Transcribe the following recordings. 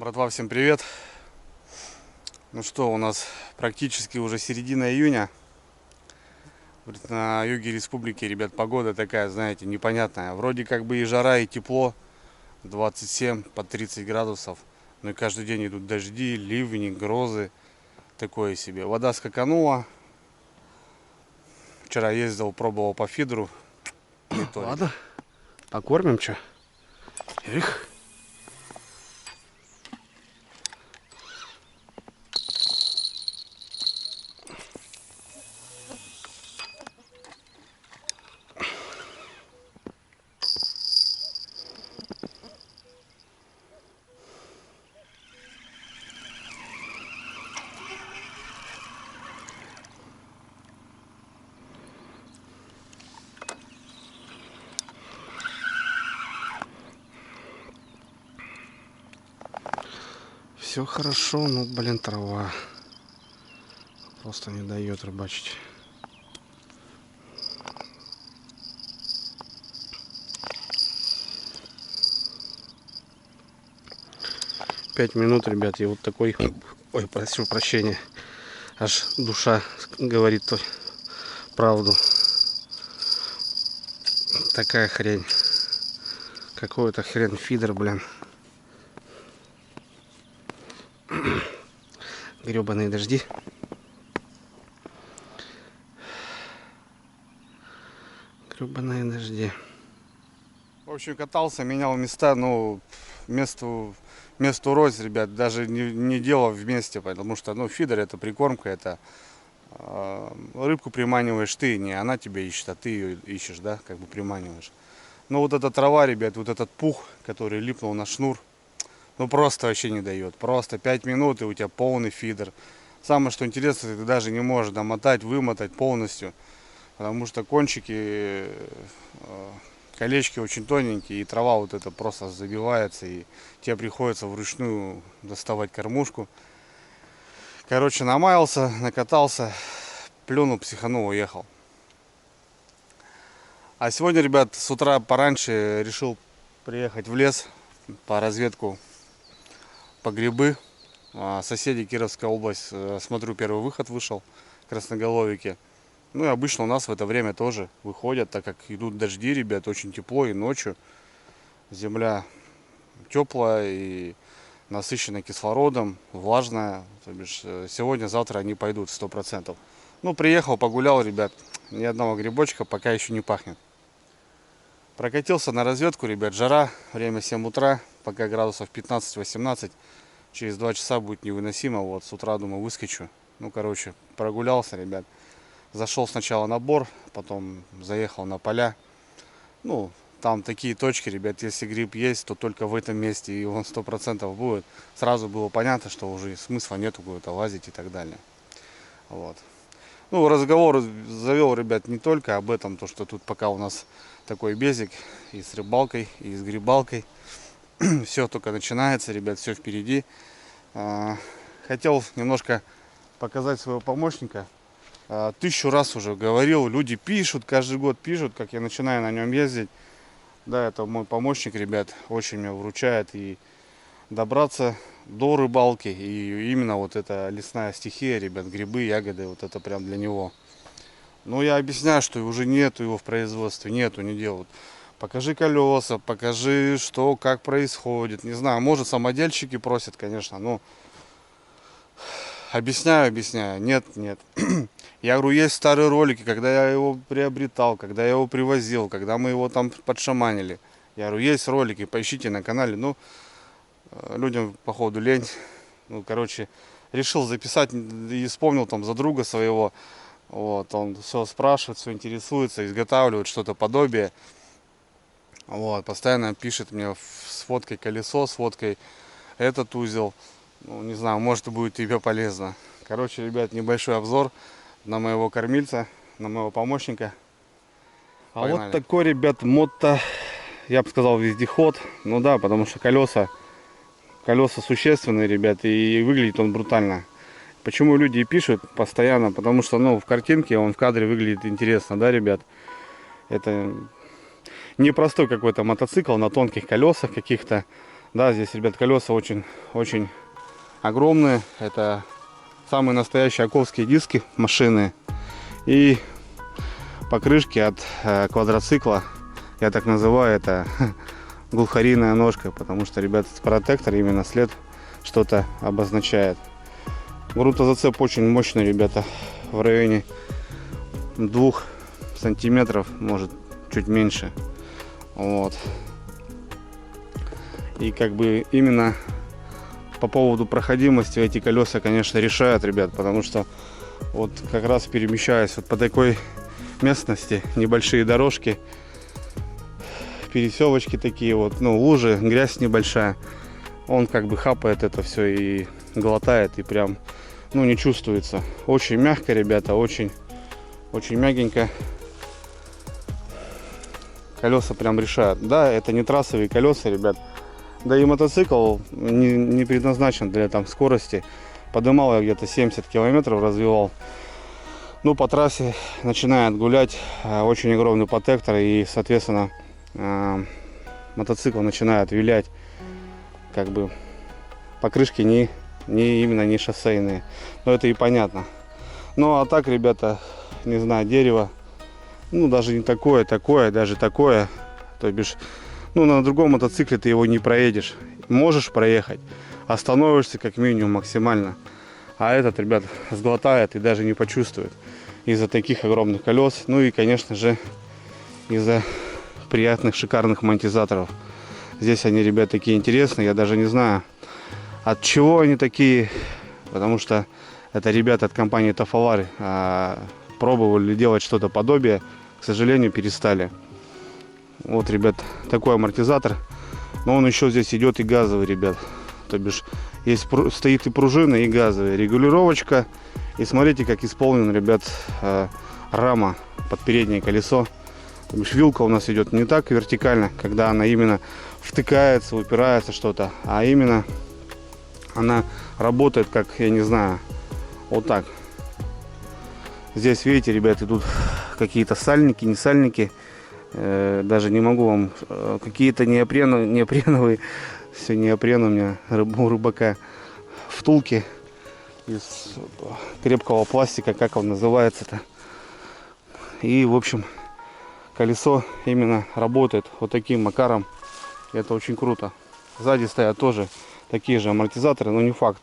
Братва, всем привет! Ну что, у нас практически уже середина июня. На юге республики, ребят, погода такая, знаете, непонятная. Вроде как бы и жара, и тепло, 27 по 30 градусов. Но и каждый день идут дожди, ливни, грозы. Такое себе. Вода скаканула. Вчера ездил, пробовал по фидеру. Не то, Ладно, ребят. покормим что. Эх. Все хорошо, но, блин, трава просто не дает рыбачить. Пять минут, ребят, и вот такой, ой, прошу прощения, аж душа говорит правду. Такая хрень. Какой-то хрен фидер, блин. Гребаные дожди. Гребаные дожди. В общем, катался, менял места, ну, месту рознь, ребят, даже не дело вместе, потому что, ну, фидер это прикормка, это рыбку приманиваешь ты, не она тебя ищет, а ты ее ищешь, да, как бы приманиваешь. Но вот эта трава, ребят, вот этот пух, который липнул на шнур, ну просто вообще не дает. Просто 5 минут и у тебя полный фидер. Самое что интересно, ты даже не можешь домотать, вымотать полностью, потому что кончики, колечки очень тоненькие, и трава вот эта просто забивается, и тебе приходится вручную доставать кормушку. Короче, намаялся, накатался, плюнул, психанул, уехал. А сегодня, ребят, с утра пораньше решил приехать в лес по разведку, по грибы. Соседи, Кировская область, смотрю, первый выход вышел, красноголовики. Ну и обычно у нас в это время тоже выходят, так как идут дожди, ребят, очень тепло и ночью. Земля теплая и насыщена кислородом, влажная. То бишь, сегодня-завтра они пойдут 100%. Ну, приехал, погулял, ребят, ни одного грибочка пока еще не пахнет. Прокатился на разведку, ребят, жара, время 7 утра, пока градусов 15-18. Через 2 часа будет невыносимо, вот с утра, думаю, выскочу. Ну, короче, прогулялся, ребят. Зашел сначала на бор, потом заехал на поля. Ну, там такие точки, ребят, если гриб есть, то только в этом месте, и он 100% будет. Сразу было понятно, что уже смысла нету куда-то лазить и так далее. Вот. Ну, разговор завел, ребят, не только об этом, то что тут пока у нас такой безик и с рыбалкой, и с грибалкой. Все только начинается, ребят, все впереди. Хотел немножко показать своего помощника. 1000 раз уже говорил, люди пишут, каждый год пишут, как я начинаю на нем ездить. Да, это мой помощник, ребят, очень меня выручает. И добраться до рыбалки, и именно вот эта лесная стихия, ребят, грибы, ягоды, вот это прям для него. Но я объясняю, что уже нету его в производстве, нету, не делают. Покажи колеса, покажи, что, как происходит. Не знаю, может, самодельщики просят, конечно, но объясняю. Нет. Я говорю, есть старые ролики, когда я его приобретал, когда я его привозил, когда мы его там подшаманили. Я говорю, есть ролики, поищите на канале. Ну, людям, походу, лень. Ну, короче, решил записать и вспомнил там за друга своего. Вот, он все спрашивает, все интересуется, изготавливает что-то подобие. Вот, постоянно пишет мне с фоткой колесо, с фоткой этот узел. Ну, не знаю, может, будет тебе полезно. Короче, ребят, небольшой обзор на моего кормильца, на моего помощника. А Погнали. вот такой, ребят, мото, я бы сказал, вездеход. Ну да, потому что колеса существенные, ребят, и выглядит он брутально. Почему люди и пишут постоянно? Потому что, ну, в картинке он в кадре выглядит интересно, да, ребят? Это непростой какой-то мотоцикл на тонких колесах каких-то. Да, здесь, ребят, колеса очень огромные. Это самые настоящие оковские диски машины. И покрышки от квадроцикла, я так называю, это глухариная ножка, потому что, ребят, протектор именно след что-то обозначает. Грунтозацеп очень мощный, ребята, в районе 2 сантиметров, может чуть меньше. Вот. И как бы именно по поводу проходимости эти колеса, конечно, решают, ребят, потому что вот как раз перемещаясь вот по такой местности, небольшие дорожки, переселочки такие вот, ну, лужи, грязь небольшая, он как бы хапает это все и глотает, и прям, ну, не чувствуется. Очень мягко, ребята, очень мягенько. Колеса прям решают. Да, это не трассовые колеса, ребят. Да и мотоцикл не предназначен для там скорости. Подымал я где-то 70 километров, развивал. Ну, по трассе начинает гулять очень огромный протектор, и, соответственно, мотоцикл начинает вилять. Как бы покрышки именно не шоссейные. Но это и понятно. Ну, а так, ребята, не знаю, дерево, ну, даже не такое, даже такое. То бишь, ну, на другом мотоцикле ты его не проедешь. Можешь проехать, остановишься как минимум максимально. А этот, ребят, сглотает и даже не почувствует из-за таких огромных колес. Ну и, конечно же, из-за приятных, шикарных монетизаторов. Здесь они, ребят, такие интересные. Я даже не знаю, от чего они такие. Потому что это ребята от компании Тафалар пробовали делать что-то подобие. К сожалению, перестали. Вот, ребят, такой амортизатор. Но он еще здесь идет и газовый, ребят. То бишь, есть, стоит и пружина, и газовая регулировочка. И смотрите, как исполнен, ребят, рама под переднее колесо. То бишь, вилка у нас идет не так вертикально, когда она именно втыкается, упирается что-то, а именно она работает, как, я не знаю, вот так. Здесь, видите, ребят, идут какие-то сальники, не сальники. Даже не могу вам, какие-то неопреновые, все неопрен у меня, у рыбака, втулки из крепкого пластика, как он называется-то. И, в общем, колесо именно работает вот таким макаром. Это очень круто. Сзади стоят тоже такие же амортизаторы, но не факт.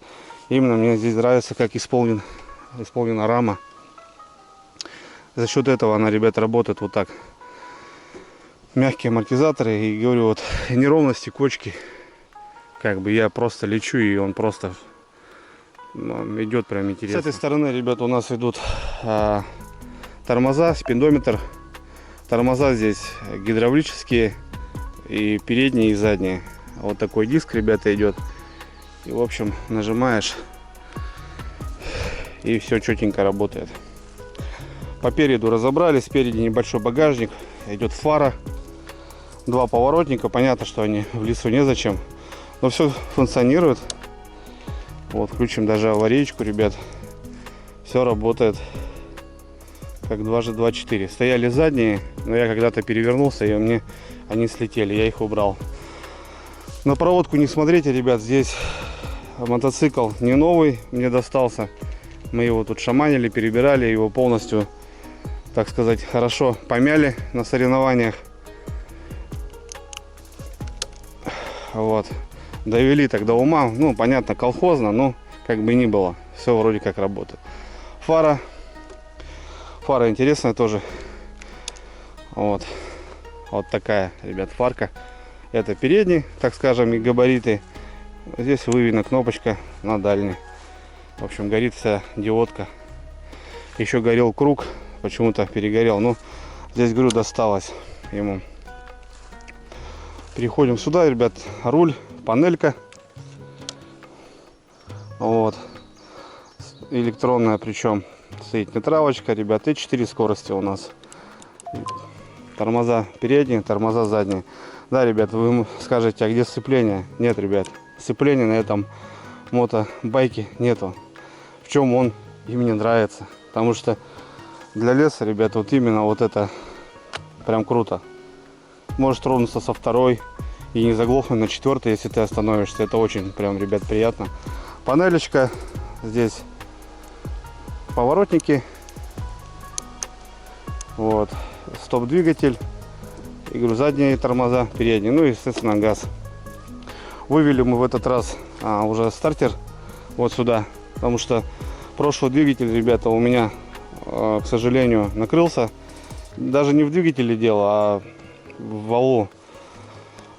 Именно мне здесь нравится, как исполнена рама. За счет этого она, ребят, работает вот так. Мягкие амортизаторы, и говорю, вот неровности, кочки, как бы я просто лечу, и он просто идет прям интересно. С этой стороны, ребят, у нас идут тормоза, спидометр. Тормоза здесь гидравлические, и передние, и задние. Вот такой диск, ребята, идет. И, в общем, нажимаешь, и все четенько работает. По переду разобрались. Спереди небольшой багажник, идет фара, 2 поворотника. Понятно, что они в лесу незачем, но все функционирует. Вот, включим даже аварийку, ребят. Все работает как 2G2 4. Стояли задние, но я когда-то перевернулся, и мне они слетели, я их убрал. На проводку не смотрите, ребят, здесь мотоцикл не новый, мне достался. Мы его тут шаманили, перебирали, его полностью, так сказать, хорошо помяли на соревнованиях. Вот. Довели так до ума. Ну, понятно, колхозно, но как бы ни было. Все вроде как работает. Фара интересная тоже. Вот. Вот такая, ребят, фарка. Это передний, так скажем, и габариты. Здесь выведена кнопочка на дальний. В общем, горит вся диодка. Еще горел круг. Почему-то перегорел. Но здесь, говорю, досталось ему. Переходим сюда, ребят. Руль, панелька. Вот. Электронная, причем стоит нейтралочка, ребят. И 4 скорости у нас. Тормоза передние, тормоза задние. Да, ребят, вы скажете, а где сцепление? Нет, ребят, сцепления на этом мотобайке нету. В чем он и мне нравится. Потому что для леса, ребят, вот именно вот это прям круто. Может тронуться со второй и не заглохнуть на 4-й, если ты остановишься. Это очень прям, ребят, приятно. Панелечка, здесь поворотники, вот, стоп-двигатель, и говорю, задние тормоза, передние, ну и, естественно, газ. Вывели мы в этот раз уже стартер вот сюда, потому что прошлый двигатель, ребята, у меня, к сожалению, накрылся. Даже не в двигателе дело, а в валу.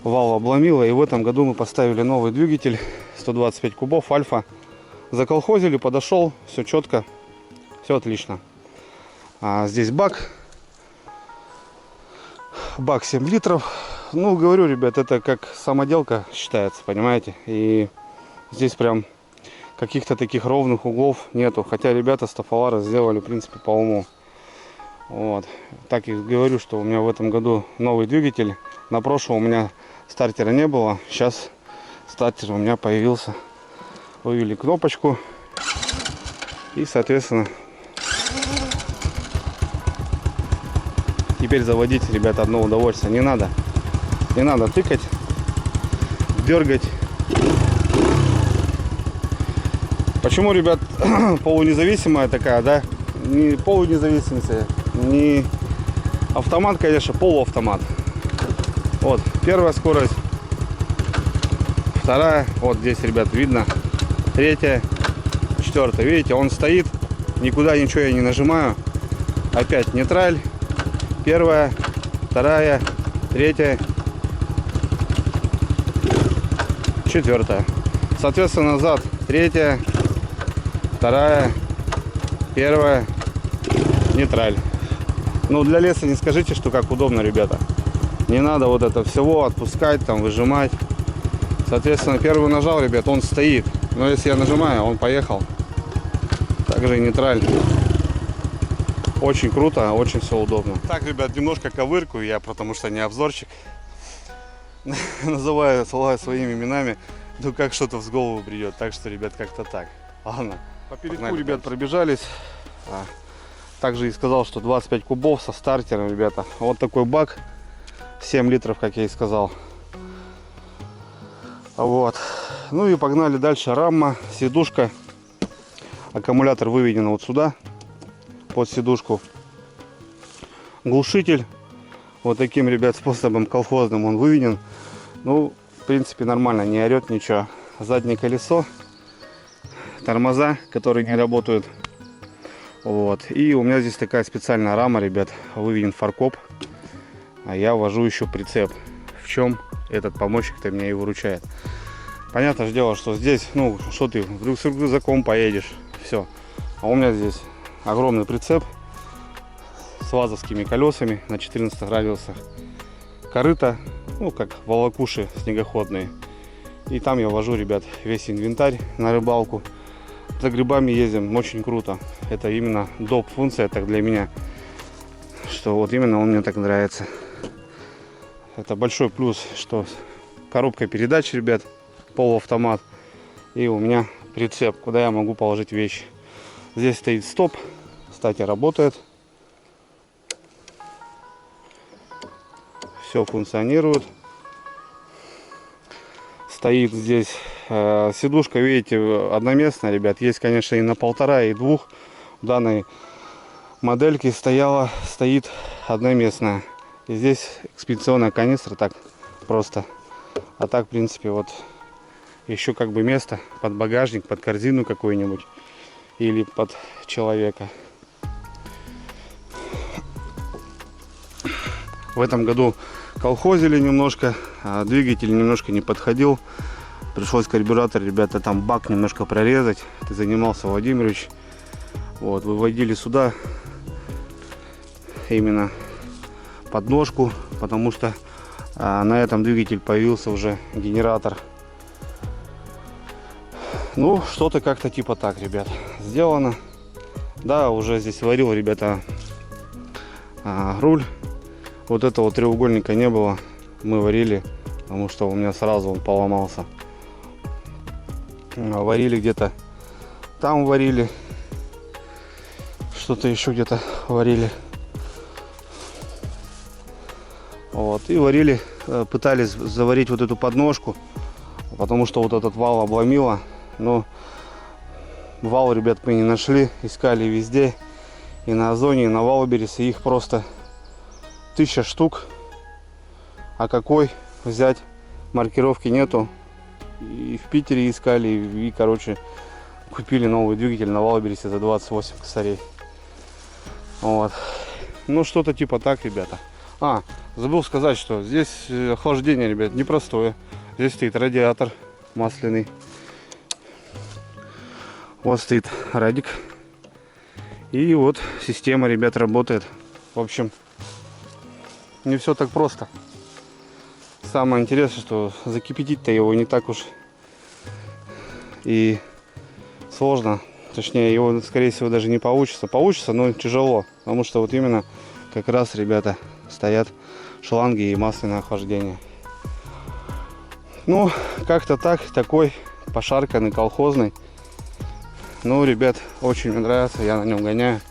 Вал обломило, и в этом году мы поставили новый двигатель 125 кубов альфа. Заколхозили, подошел, все четко, все отлично. Здесь бак 7 литров. Ну, говорю, ребят, это как самоделка считается, понимаете. И здесь прям каких-то таких ровных углов нету. Хотя ребята с Тафалара сделали, в принципе, по уму. Вот. Так и говорю, что у меня в этом году новый двигатель. На прошлом у меня стартера не было. Сейчас стартер у меня появился. Вывели кнопочку. И, соответственно, теперь заводить, ребята, одно удовольствие. Не надо тыкать, дергать. Почему, ребят, полунезависимая такая, да? Не полунезависимая, не автомат, конечно, полуавтомат. Вот, первая скорость, вторая, вот здесь, ребят, видно, третья, четвертая. Видите, он стоит, никуда ничего я не нажимаю. Опять нейтраль, первая, вторая, третья, четвертая. Соответственно, назад третья, вторая, первая, нейтраль. Ну, для леса не скажите, что как удобно, ребята. Не надо вот это всего отпускать, там, выжимать. Соответственно, первый нажал, ребят, он стоит. Но если я нажимаю, он поехал. Также и нейтраль. Очень круто, очень все удобно. Так, ребят, немножко ковыркаю я, потому что не обзорчик. Называю своими именами. Ну, как что-то в голову придет. Так что, ребят, как-то так. Ладно. По передку, ребят, пробежались. Также и сказал, что 25 кубов со стартером, ребята. Вот такой бак. 7 литров, как я и сказал. Вот. Ну и погнали дальше. Рама, сидушка. Аккумулятор выведен вот сюда. Под сидушку. Глушитель. Вот таким, ребят, способом колхозным он выведен. Ну, в принципе, нормально. Не орет ничего. Заднее колесо. Тормоза, которые не работают. Вот. И у меня здесь такая специальная рама, ребят. Выведен фаркоп. А я вожу еще прицеп. В чем этот помощник-то меня и выручает. Понятное дело, что здесь, ну, что ты с рюкзаком поедешь. Все. А у меня здесь огромный прицеп с вазовскими колесами на 14 градусах. Корыто, ну, как волокуши снегоходные. И там я вожу, ребят, весь инвентарь на рыбалку. За грибами ездим, очень круто. Это именно доп. Функция так для меня. Что вот именно он мне так нравится. Это большой плюс, что коробка передач, ребят, полуавтомат. И у меня прицеп, куда я могу положить вещи. Здесь стоит стоп. Кстати, работает. Все функционирует. Стоит здесь сидушка, видите, одноместная, ребят. Есть, конечно, и на 1,5, и 2. В данной модельке стоит одноместная. И здесь экспедиционная канистра, так просто. А так, в принципе, вот еще как бы место под багажник, под корзину какую-нибудь. Или под человека. В этом году колхозили немножко. Двигатель немножко не подходил. Пришлось карбюратор, ребята, там бак немножко прорезать. Это занимался Владимирович. Вот, выводили сюда именно подножку, потому что на этом двигатель появился уже генератор. Ну, что-то как-то типа так, ребят, сделано. Да, уже здесь варил, ребята, руль. Вот этого треугольника не было. Мы варили, потому что у меня сразу он поломался. Варили где-то там, варили. Что-то еще где-то варили. Вот, и варили пытались заварить вот эту подножку, потому что вот этот вал обломило. Но вал, ребят, мы не нашли, искали везде. И на Озоне, и на Валбересе, их просто 1000 штук. А какой взять? Маркировки нету. И в Питере искали, и короче, купили новый двигатель на Валбересе за 28 косарей. Вот. Ну, что-то типа так, ребята. Забыл сказать, что здесь охлаждение, ребят, непростое. Здесь стоит радиатор масляный. Вот стоит радик. И вот система, ребят, работает. В общем, не все так просто. Самое интересное, что закипятить-то его не так уж и сложно. Точнее, его, скорее всего, даже не получится. Получится, но тяжело. Потому что вот именно как раз, ребята, стоят шланги и масляное охлаждение. Ну, как-то так, такой пошарканный, колхозный. Ну, ребят, очень мне нравится, я на нем гоняю.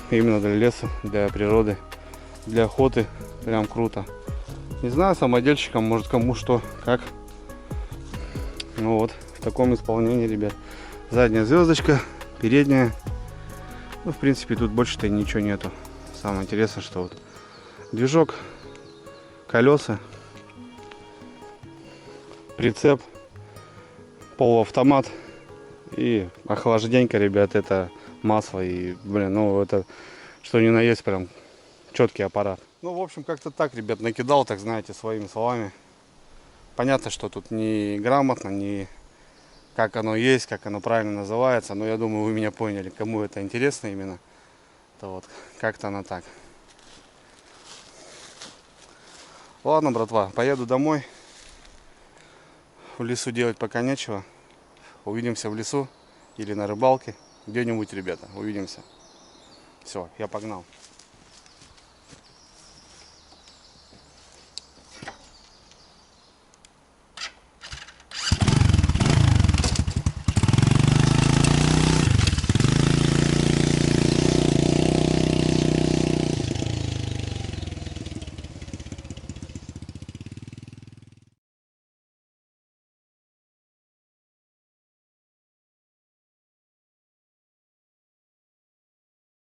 Именно для леса, для природы, для охоты. Прям круто. Не знаю, самодельщикам, может, кому что, как. Ну вот, в таком исполнении, ребят. Задняя звездочка, передняя. Ну, в принципе, тут больше-то ничего нету. Самое интересное, что вот движок, колеса, прицеп, полуавтомат и охлажденька, ребят, это масло. И, блин, ну это что ни на есть, прям четкий аппарат. Ну, в общем, как-то так, ребят, накидал, так знаете, своими словами. Понятно, что тут не грамотно, не как оно есть, как оно правильно называется. Но я думаю, вы меня поняли, кому это интересно именно. То вот, как-то оно так. Ладно, братва, поеду домой. В лесу делать пока нечего. Увидимся в лесу или на рыбалке. Где-нибудь, ребята, увидимся. Все, я погнал.